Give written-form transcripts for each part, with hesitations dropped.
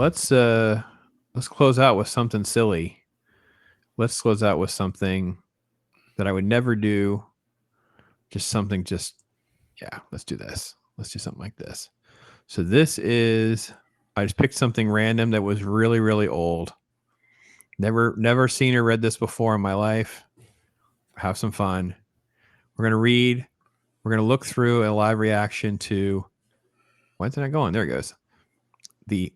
let's close out with something silly. Let's close out with something that I would never do. Just something yeah, let's do this. Let's do something like this. So this is, I just picked something random that was really, really old. Never seen or read this before in my life. Have some fun. We're going to look through a live reaction to, why isn't it going? There it goes. The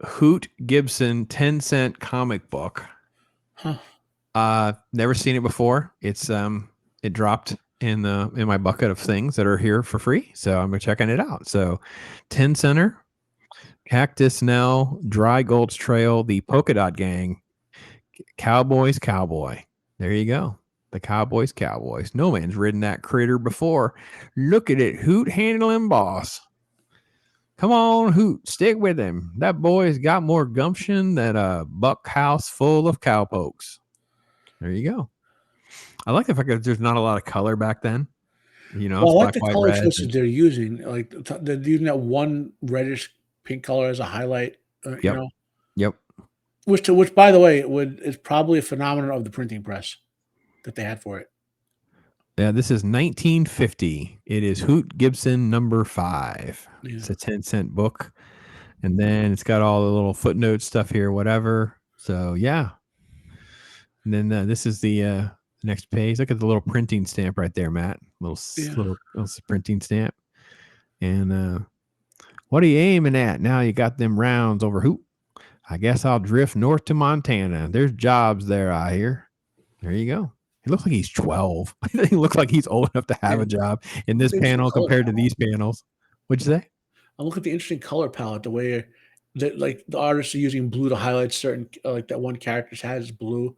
Hoot Gibson 10-cent comic book. Never seen it before. It's it dropped in my bucket of things that are here for free, so I'm checking it out. So 10 center, Cactus Nell, Dry Gulch Trail, the Polka Dot Gang, Cowboys Cowboy. There you go. The Cowboys Cowboys. No man's ridden that critter before. Look at it, Hoot handling boss. Come on, Hoot, stick with him. That boy's got more gumption than a buck house full of cowpokes. There you go. I like the fact that there's not a lot of color back then. You know, Well, it's I like black, the white, color red. choices they're using. Like they're using that one reddish pink color as a highlight. You Yep. know, Yep. which by the way, is probably a phenomenon of the printing press that they had for it. Yeah, this is 1950. It is Hoot Gibson number 5. Yeah. It's a 10-cent book. And then it's got all the little footnote stuff here, whatever. So, yeah. And then this is the next page. Look at the little printing stamp right there, Matt. Little printing stamp. And what are you aiming at? Now you got them rounds over Hoot. I guess I'll drift north to Montana. There's jobs there, I hear. There you go. He looks like he's 12. He looks like he's old enough to have a job in this panel compared to these panels. What'd you say? I look at the interesting color palette, the way that like the artists are using blue to highlight certain, like that one character has blue,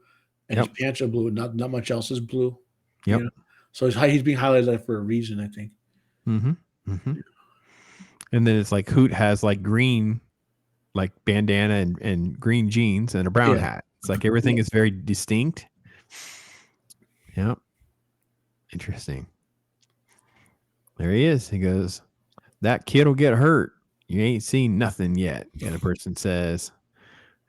and his pants are blue. Not much else is blue. Yep. You know? So he's being highlighted for a reason, I think. Mm-hmm. Mm-hmm. And then it's like Hoot has like green, like bandana and green jeans and a brown hat. It's like everything is very distinct. Yep. Interesting. There he is. He goes, that kid will get hurt. You ain't seen nothing yet. And a person says,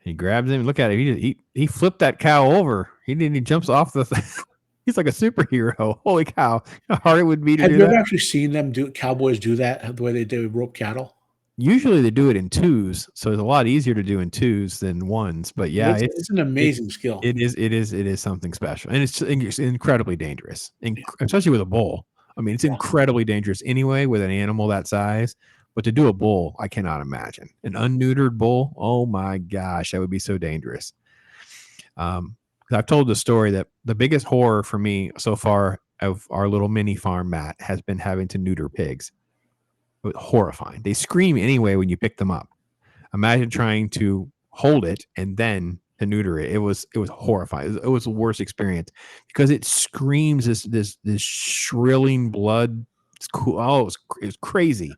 he grabs him. Look at it. He flipped that cow over. He jumps off the thing. He's like a superhero. Holy cow. How hard it would be to do that. Have you ever actually seen them cowboys do that, the way they do rope cattle? Usually they do it in twos, so it's a lot easier to do in twos than ones. But yeah, it's an amazing skill. It is something special, and it's incredibly dangerous, especially with a bull. I mean, it's incredibly dangerous anyway with an animal that size. But to do a bull, I cannot imagine an unneutered bull. Oh my gosh, that would be so dangerous. I've told the story that the biggest horror for me so far of our little mini farm, Matt, has been having to neuter pigs. Horrifying. They scream anyway when you pick them up. Imagine trying to hold it and then to neuter it. It was horrifying. It was the worst experience because it screams this shrilling blood. It's cool. Oh, it was crazy.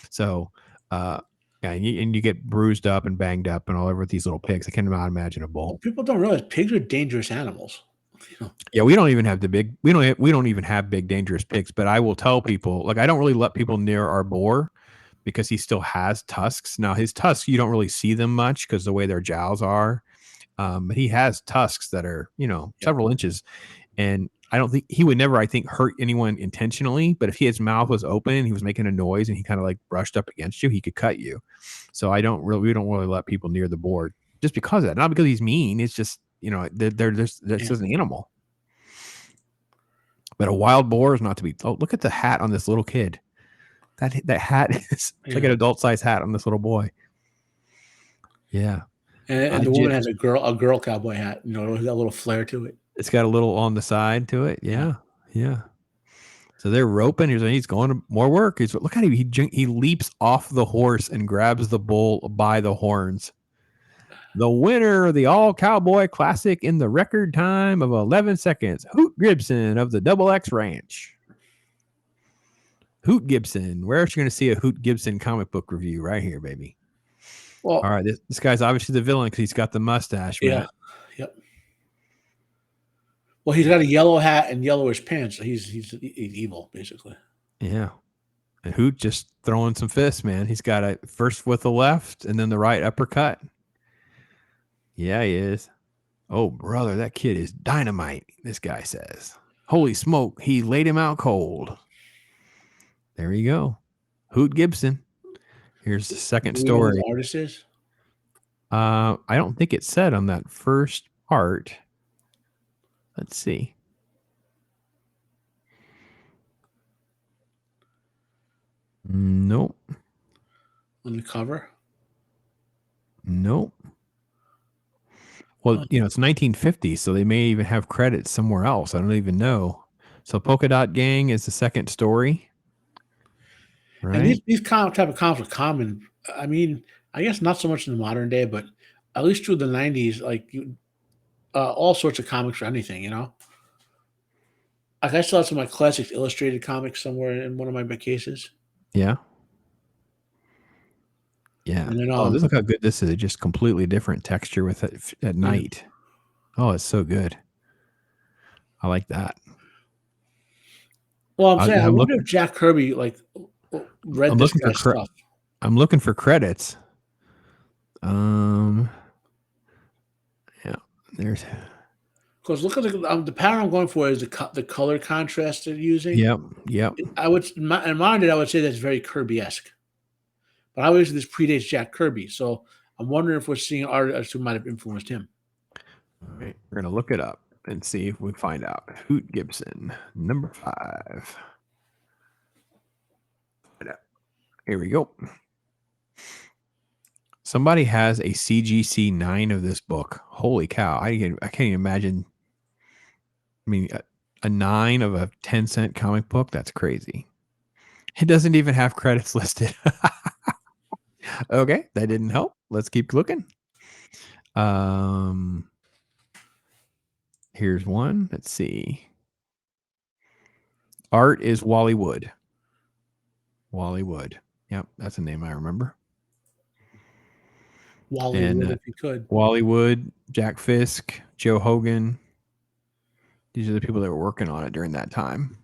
So, yeah, and you get bruised up and banged up and all over with these little pigs. I cannot imagine a bull. People don't realize pigs are dangerous animals. Yeah, we don't even have we don't even have big dangerous pigs. But I will tell people, like, I don't really let people near our boar because he still has tusks. Now his tusks, you don't really see them much because the way their jowls are. But he has tusks that are, several inches, and I don't think he would never, I think, hurt anyone intentionally. But if his mouth was open and he was making a noise and he kind of like brushed up against you, he could cut you. So we don't really let people near the board just because of that. Not because he's mean. It's just, they're just an animal. But a wild boar is not to be. Oh, look at the hat on this little kid. That hat is like an adult size hat on this little boy. Yeah. And the woman has a girl cowboy hat, that little flare to it. It's got a little on the side to it. Yeah. So they're roping. He's going to more work. Look at him. He leaps off the horse and grabs the bull by the horns. The winner of the All Cowboy Classic in the record time of 11 seconds, Hoot Gibson of the Double X Ranch. Hoot Gibson. Where else are you going to see a Hoot Gibson comic book review? Right here, baby. Well, all right. This guy's obviously the villain because he's got the mustache. Yeah. Matt. Yep. Well, he's got a yellow hat and yellowish pants. So he's evil, basically. Yeah. And Hoot just throwing some fists, man. He's got a first with the left and then the right uppercut. Yeah, he is. Oh, brother, that kid is dynamite, this guy says. Holy smoke, he laid him out cold. There you go. Hoot Gibson. Here's the second story. Who the artist is? I don't think it said on that first part. Let's see. Nope. On the cover? Nope. Well, you know, it's 1950, so they may even have credits somewhere else. I don't even know. So Polka Dot Gang is the second story. Right. And these type of comics are common. I mean, I guess not so much in the modern day, but at least through the 90s, like all sorts of comics for anything, you know? Like I still have some of my classic illustrated comics somewhere in one of my bookcases. Yeah. Yeah. And then, Look how good this is. Just completely different texture with it at night. Oh, it's so good. I like that. Well, I'm saying, I wonder if Jack Kirby like read this guy's stuff. I'm looking for credits. Yeah, there's. Because look at the pattern I'm going for is the color contrast they're using. Yep. I would in mind it, I would say that's very Kirby-esque. But obviously this predates Jack Kirby, so I'm wondering if we're seeing artists who might have influenced him. All right, we're gonna look it up and see if we find out. Hoot Gibson, number 5. Here we go. Somebody has a CGC 9 of this book. Holy cow! I can't even imagine. I mean, a 9 of a 10-cent comic book. That's crazy. It doesn't even have credits listed. Okay, that didn't help. Let's keep looking. Here's one. Let's see. Art is Wally Wood. Wally Wood. Yep, that's a name I remember. Wally Wood, if you could. Wally Wood, Jack Fisk, Joe Hogan. These are the people that were working on it during that time.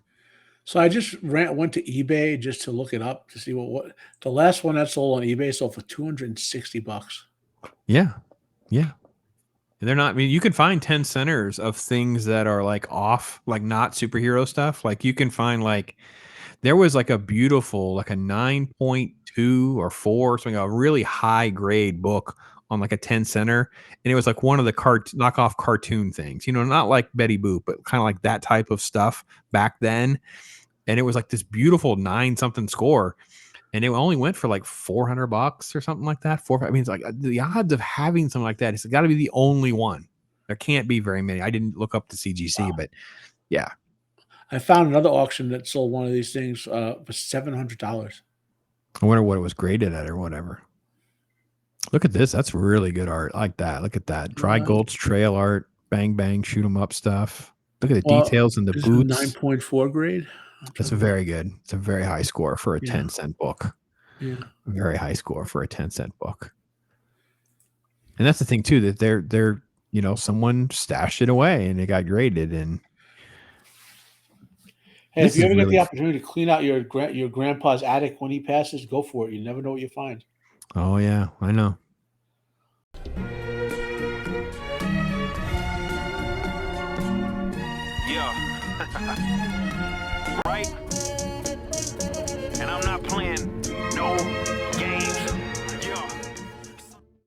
So I just went to eBay just to look it up to see what the last one that sold on eBay sold for $260. Yeah. They're not. I mean, you can find 10 centers of things that are like off, like not superhero stuff. Like you can find like there was like a beautiful, like a 9.2 or 4 or something, a really high grade book on like a 10 center, and it was like one of the knockoff cartoon things, you know, not like Betty Boop, but kind of like that type of stuff back then. And it was like this beautiful 9 something score, and it only went for like $400 or something like that. I mean, it's like the odds of having something like that, it's got to be the only one. There can't be very many. I didn't look up the CGC, but yeah. I found another auction that sold one of these things for $700. I wonder what it was graded at or whatever. Look at this. That's really good art. I like that. Look at that. Dry Gulch trail art. Bang, bang, shoot 'em up stuff. Look at the details in the boots. 9.4 grade. That's very good. It's a very high score for a 10-cent book. Yeah. Very high score for a 10-cent book. And that's the thing too, that they're you know, someone stashed it away and it got graded. And hey, if you ever get the opportunity to clean out your grandpa's attic when he passes, go for it. You never know what you find. Oh yeah, I know. Yeah. Right?